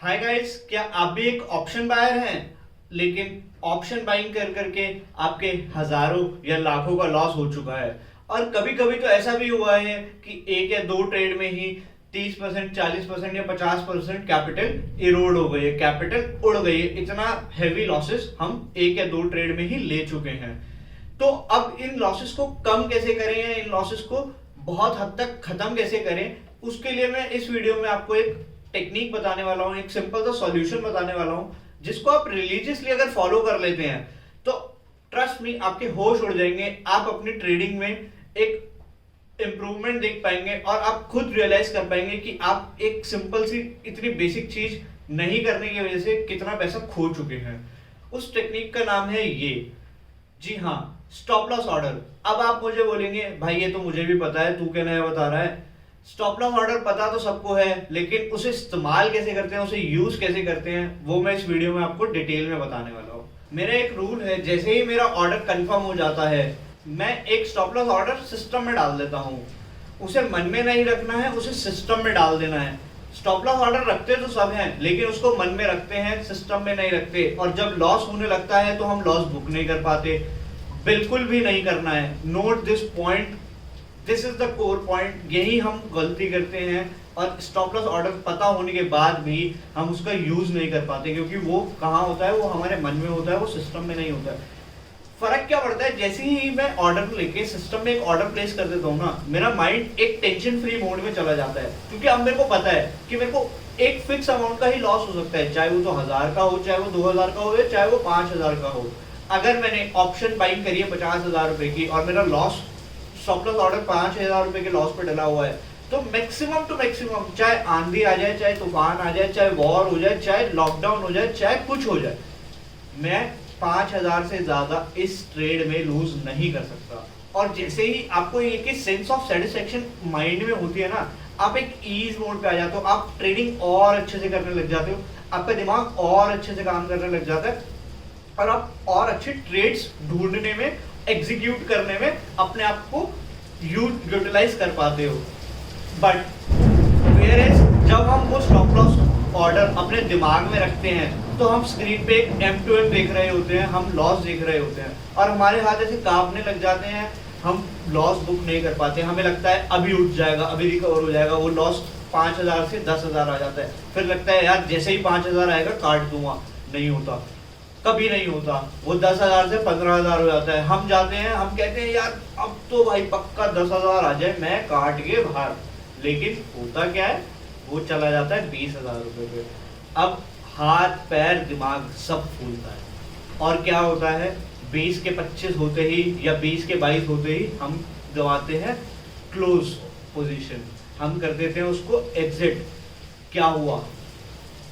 Hi guys, क्या आप भी एक ऑप्शन बायर हैं लेकिन ऑप्शन बाइंग कर करके आपके हजारों या लाखों का लॉस हो चुका है। और कभी कभी तो ऐसा भी हुआ है कि एक या दो ट्रेड में ही 30%, 40% या 50% कैपिटल इरोड हो गई है, कैपिटल उड़ गई है। इतना हैवी लॉसेस हम एक या दो ट्रेड में ही ले चुके हैं। तो अब इन लॉसेस को कम कैसे करें या इन लॉसेस को बहुत हद तक खत्म कैसे करें, उसके लिए मैं इस वीडियो में आपको एक टेक्निक बताने वाला हूं, एक सिंपल सा सॉल्यूशन बताने वाला हूं, जिसको आप रिलीजियसली अगर फॉलो कर लेते हैं तो ट्रस्ट मी आपके होश उड़ जाएंगे। आप अपनी ट्रेडिंग में एक इंप्रूवमेंट देख पाएंगे और आप खुद रियलाइज कर पाएंगे कि आप एक सिंपल सी इतनी बेसिक चीज नहीं करने की वजह से कितना पैसा खो चुके हैं। उस टेक्निक का नाम है ये, जी हाँ, स्टॉप लॉस ऑर्डर। अब आप मुझे बोलेंगे भाई ये तो मुझे भी पता है, तू क्या नया बता रहा है। स्टॉप लॉस ऑर्डर पता तो सबको है, लेकिन उसे इस्तेमाल कैसे करते हैं, उसे यूज कैसे करते हैं, वो मैं इस वीडियो में आपको डिटेल में बताने वाला हूँ। मेरा एक रूल है, जैसे ही मेरा ऑर्डर कंफर्म हो जाता है मैं एक स्टॉप लॉस ऑर्डर सिस्टम में डाल देता हूँ। उसे मन में नहीं रखना है, उसे सिस्टम में डाल देना है। स्टॉप लॉस ऑर्डर रखते तो सब हैं, लेकिन उसको मन में रखते हैं, सिस्टम में नहीं रखते। और जब लॉस होने लगता है तो हम लॉस बुक नहीं कर पाते। बिल्कुल भी नहीं करना है। Note this point, this is the core point. यही हम गलती करते हैं और स्टॉप लॉस ऑर्डर पता होने के बाद भी हम उसका यूज नहीं कर पाते, क्योंकि वो कहाँ होता है, वो हमारे मन में होता है, वो सिस्टम में नहीं होता है। फर्क क्या पड़ता है, जैसे ही मैं ऑर्डर लेके सिस्टम में एक ऑर्डर प्लेस कर देता हूँ ना, मेरा माइंड एक टेंशन फ्री मोड में चला जाता है, क्योंकि अब मेरे को पता है कि मेरे को एक फिक्स अमाउंट का ही लॉस हो सकता है, चाहे वो तो 1000 का हो, चाहे वो 2000 का हो, चाहे वो 5000 का हो। अगर मैंने ऑप्शन बाइंग करी है 50,000 रुपए की और मेरा लॉस स्टॉप लॉस ऑर्डर 5000 रुपए के लॉस पे डला हुआ है, तो मैक्सिमम टू मैक्सिमम, चाहे आंधी आ जाए, चाहे तूफान आ जाए, चाहे वॉर हो जाए, चाहे लॉकडाउन हो जाए, चाहे कुछ हो जाए, मैं 5000 से ज्यादा इस ट्रेड में लूज नहीं कर सकता। और जैसे ही आपको एक सेंस ऑफ सेटिस्फेक्शन माइंड में होती है ना, आप एक ईज मोड पे आ जाते हो, आप ट्रेडिंग और अच्छे से करने लग जाते हो, आपका दिमाग और अच्छे से काम करने लग जाता है और आप और अच्छे ट्रेड्स ढूंढने में, एग्जीक्यूट करने में अपने आप को यूटिलाइज कर पाते हो। बट वेयरएज जब हम वो स्टॉप लॉस ऑर्डर अपने दिमाग में रखते हैं तो हम स्क्रीन पे एक M2M देख रहे होते हैं, हम लॉस देख रहे होते हैं और हमारे हाथ ऐसे कांपने लग जाते हैं, हम लॉस बुक नहीं कर पाते। हमें लगता है अभी उठ जाएगा, अभी रिकवर हो जाएगा। वो लॉस 5000 से 10,000 आ जाता है, फिर लगता है यार जैसे ही 5000 आएगा काट दूंगा। नहीं होता, कभी नहीं होता। वो 10,000 से 15,000 हो जाता है। हम जाते हैं, हम कहते हैं यार अब तो भाई पक्का 10,000 आ जाए, मैं काट के बाहर। लेकिन होता क्या है, वो चला जाता है 20,000 रुपए पे। अब हाथ पैर दिमाग सब फूलता है और क्या होता है, 20 के 25 होते ही या 20 के 22 होते ही हम गवाते हैं क्लोज पोजीशन, हम कर देते हैं उसको एग्जिट। क्या हुआ,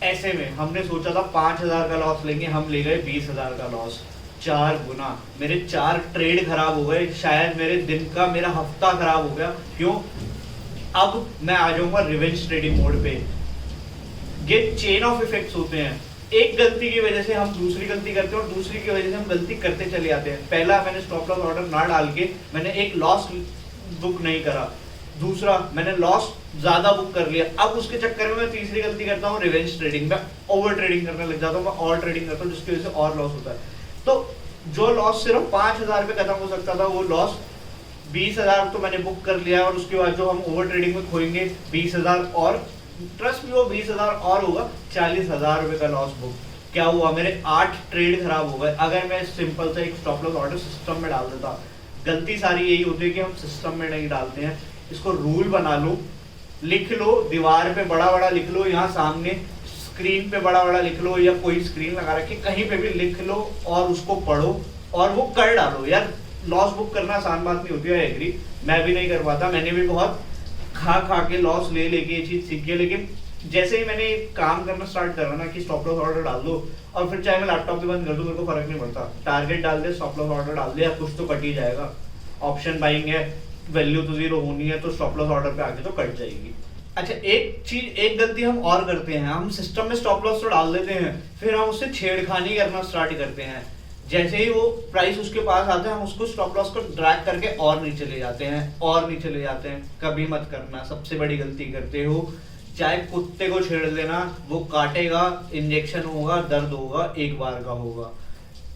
ऐसे में हमने सोचा था 5000 का लॉस लेंगे, हम ले गए 20,000 का लॉस, 4 गुना। मेरे 4 ट्रेड खराब हो गए, शायद मेरे दिन का, मेरा हफ्ता खराब हो गया। क्यों? अब मैं आ जाऊंगा रिवेंज ट्रेडिंग मोड पे। ये चेन ऑफ इफेक्ट्स होते हैं, एक गलती की वजह से हम दूसरी गलती करते हैं और दूसरी की वजह से हम गलती करते चले जाते हैं। पहला, मैंने स्टॉप लॉस ऑर्डर ना डाल के मैंने एक लॉस बुक नहीं करा। दूसरा, मैंने लॉस ज्यादा बुक कर लिया। अब उसके चक्कर में मैं तीसरी गलती करता हूँ, रिवेंज ट्रेडिंग में ओवर ट्रेडिंग करने लग जाता हूँ, मैं और ट्रेडिंग करता हूँ, जिसकी वजह से और लॉस होता है। तो जो लॉस सिर्फ 5000 पे खत्म हो सकता था, वो लॉस 20,000 तो मैंने बुक कर लिया और उसके बाद जो हम ओवर ट्रेडिंग में खोएंगे 20,000 और, ट्रस्ट में वो 20,000 और होगा, 40,000 रुपए का लॉस बुक। क्या हुआ, मेरे 8 ट्रेड खराब हो गए। अगर मैं सिंपल सा एक स्टॉप लॉस ऑर्डर सिस्टम में डाल देता। गलती सारी यही होती है कि हम सिस्टम में नहीं डालते हैं। इसको रूल बना लो, लिख लो, दीवार पे बड़ा बड़ा लिख लो, यहाँ सामने स्क्रीन पे बड़ा बड़ा लिख लो, या कोई स्क्रीन लगा रखी कहीं पे भी लिख लो और उसको पढ़ो और वो कर डालो। यार लॉस बुक करना आसान बात नहीं होती है, एग्री, मैं भी नहीं कर पाता। मैंने भी बहुत खा खा के लॉस ले लेके ये चीज सीखी है, लेकिन जैसे ही मैंने काम करना स्टार्ट करा ना कि स्टॉप लॉस ऑर्डर डाल दो, और फिर चाहे मैं लैपटॉप भी बंद कर दूं, मेरे को फर्क नहीं पड़ता। टारगेट डाल दे, स्टॉप लॉस ऑर्डर डाल दे, या कुछ तो कट ही जाएगा। ऑप्शन बाइंग है, वैल्यू तो 0 होनी है, तो स्टॉप लॉस ऑर्डर पे आके तो कट जाएगी। अच्छा, एक गलती हम और करते हैं, हम सिस्टम में स्टॉप लॉस तो डाल देते हैं, फिर हम उससे छेड़खानी करना स्टार्ट करते हैं। जैसे ही वो प्राइस उसके पास आता है, हम उसको स्टॉप लॉस को ड्रैग करके और नीचे ले जाते हैं और नीचे ले जाते हैं। कभी मत करना, सबसे बड़ी गलती करते हो। चाहे कुत्ते को छेड़ देना, वो काटेगा, इंजेक्शन होगा, दर्द होगा, एक बार का होगा।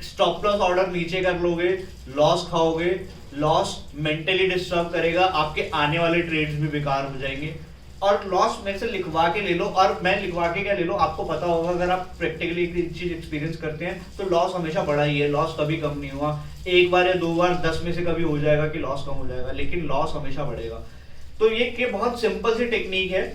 स्टॉप लॉस ऑर्डर नीचे कर लोगे, लॉस खाओगे, लॉस मेंटली डिस्टर्ब करेगा, आपके आने वाले ट्रेड्स भी बेकार हो जाएंगे। और लॉस मेरे से लिखवा के ले लो, और मैं लिखवा के क्या ले लो, आपको पता होगा अगर आप प्रैक्टिकली एक चीज एक्सपीरियंस करते हैं तो लॉस हमेशा बड़ा ही है, लॉस कभी कम नहीं हुआ। एक बार या दो बार 10 में से कभी हो जाएगा कि लॉस कम हो जाएगा, लेकिन लॉस हमेशा बढ़ेगा। तो ये बहुत सिंपल सी टेक्निक है,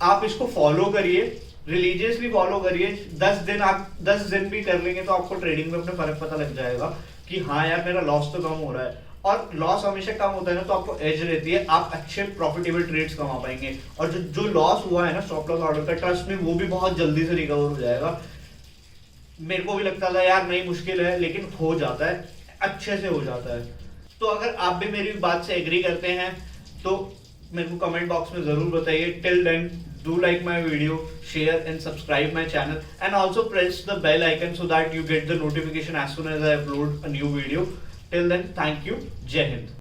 आप इसको फॉलो करिए, रिलीजियसली फॉलो करिए। 10 दिन भी कर लेंगे तो आपको ट्रेडिंग में अपने फर्क पता लग जाएगा कि हाँ यार मेरा लॉस तो कम हो रहा है। और लॉस हमेशा कम होता है ना, तो आपको एज रहती है, आप अच्छे प्रॉफिटेबल ट्रेड्स कमा पाएंगे। और जो लॉस हुआ है ना स्टॉप लॉस ऑर्डर का, ट्रस्ट में वो भी बहुत जल्दी से रिकवर हो जाएगा। मेरे को भी लगता था यार नहीं मुश्किल है, लेकिन हो जाता है, अच्छे से हो जाता है। तो अगर आप भी मेरी बात से एग्री करते हैं तो मेरे को कमेंट बॉक्स में जरूर बताइए। Till then do like my video, share and subscribe my channel, and also press the bell icon so that you get the notification as soon as I upload a new video. Till then, thank you. Jai Hind.